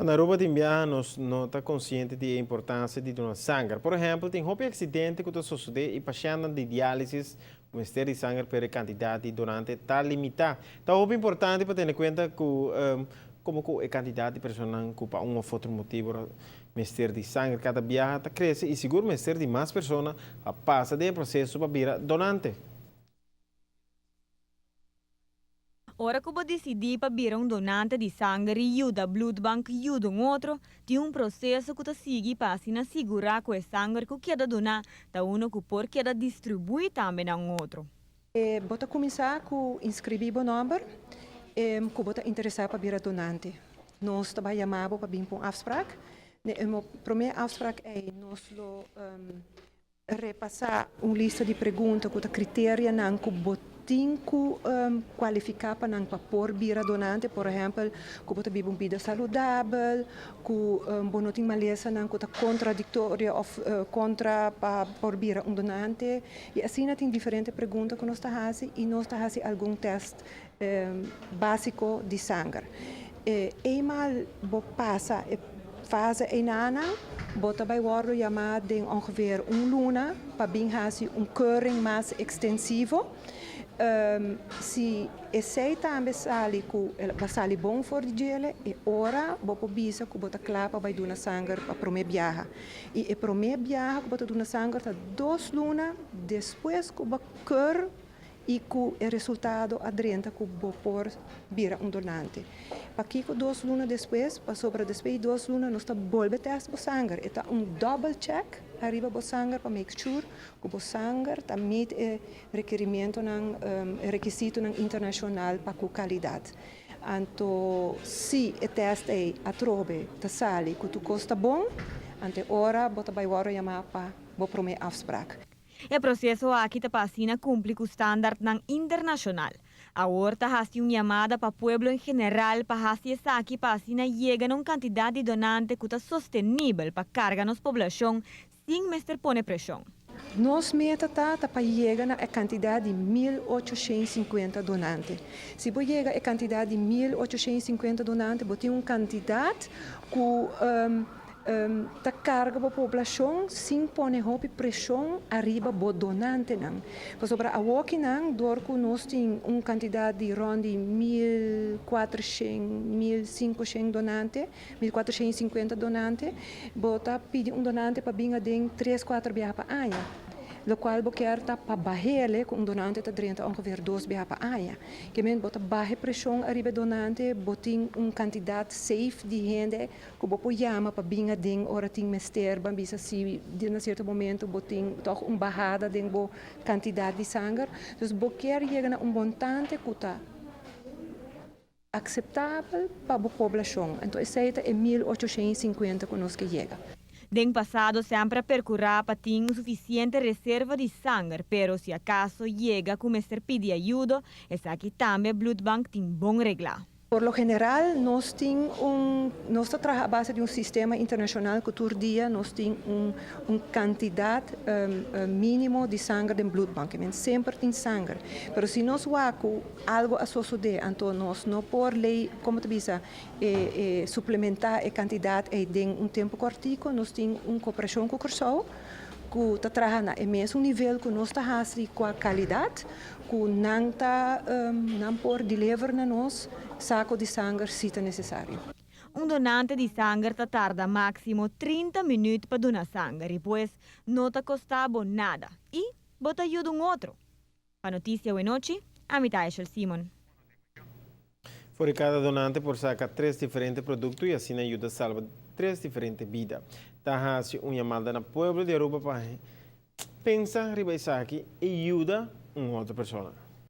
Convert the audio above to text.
Na Aruba também nós não está consciente da importância de donar sangue. Por exemplo, tem um acidente que está sucedendo e pacientes de diálise, o Ministério de Sangue para a quantidade de donantes está limitada. Então, é importante para ter em conta que como que a quantidade de pessoas que para um ou outro motivo o Ministério de Sangue cada viagem está cresce e seguro o Ministério de mais pessoas passa do processo para virar donante. Ora que vou decidir para virar donante de sangue e ajuda Blood Bank e ajuda outro, tem processo que segue para assim assegurar que o sangue que queda donar, tá uno que por queda distribuir também a outro. Bota começar com inscrever o número, que bota interessar para virar donante. Nós também chamamos para vir para uma afspraak. A primeira afspraak é nós repassar uma lista de perguntas com critérios que botem qualificar para por vir donante, por exemplo, que bota uma vida saudável, que bonoting maleza que está contraditória ou contra para por vir donante. E assim tem diferentes perguntas que nós fazemos e nós fazemos algum teste básico de sangue. Eenmaal passa fase enana, bota bij worden chamado de ongeveer luna, para bem keuring mais extensivo. Se esse também sali que sali bom for de gele, e ora bopo bisa que bota clapa vai duna sangue para primeira viagem. E a primeira viagem que bota duna sangue tá 2 luna, depois que bota keur e que o resultado adrenta que o por vira donante. Para que 2 lunas depois, para sobre depois 2 lunas, nós estamos volve teste o sangue. É double check arriba o sangue para make sure que o sangue está meet requerimento requisito internacional para a qualidade. Então, se o teste é a trobe, tá sali que tu custa bom, ante ora bota vai hora chamar para o primeiro afspraak. O processo aqui está passando cumpre com o standard internacional. A horta ha uma chamada para o povo em geral para fazer essa aqui passina chega a uma quantidade de donantes que está sustentável para carregar nossa população sem mestre pôr pressão. Nossa meta está para chegar a quantidade de 1.850 donantes. Se você chega a quantidade de 1.850 donantes, você tem uma quantidade que ta carga a população sem pôr pressão arriba do donante não. Por sobre a walking não, dor que nós temos uma quantidade de ronde 1.400, 1.500 donantes, 1.450 donantes, bota pedir donante para vir a 3-4 viagens para ano. Lo qual quer para barrer com donante está dentro ongeveer 2 viagens para ano. Que men bota barre pressão arriba donante, botin uma quantidade safe de gente que bopo chama para vir a den ora ting mester, bambisa se de um certo momento botin toch uma barrada den bo quantidade de sangue. Dus bo quer chegar a montante que está aceitável para a população. Então esse é 1.850 que nós que chega. Den passado sempre percorrer para ter suficiente reserva de sangue, pero se acaso chega a mestre pedir ajuda, essa aqui também Blood Bank tem bom regla. Por lo general, nós estamos a base de um sistema internacional que todo dia nós temos uma quantidade mínima de sangue no blood bank. Sempre tem sangue. Mas se nós vamos algo a suceder, então nós não por lei, como te disse, suplementar a quantidade em tempo curtico, nós temos uma cooperação com o Corso, que está trabalhando no mesmo nível que nós estamos com a qualidade, que não por deliver na nós saco de sangue se é necessário. Donante de sangue tarda máximo 30 minutos para donar sangue, depois não te costava nada e bota ajuda outro. Para notícia de noite, a mitad é Simon. Por cada donante por sacar 3 diferentes produtos e assim ajuda a salvar 3 diferentes vidas. Está uma chamada no povo de Aruba para pensar, riba aqui e ajuda uma outra pessoa.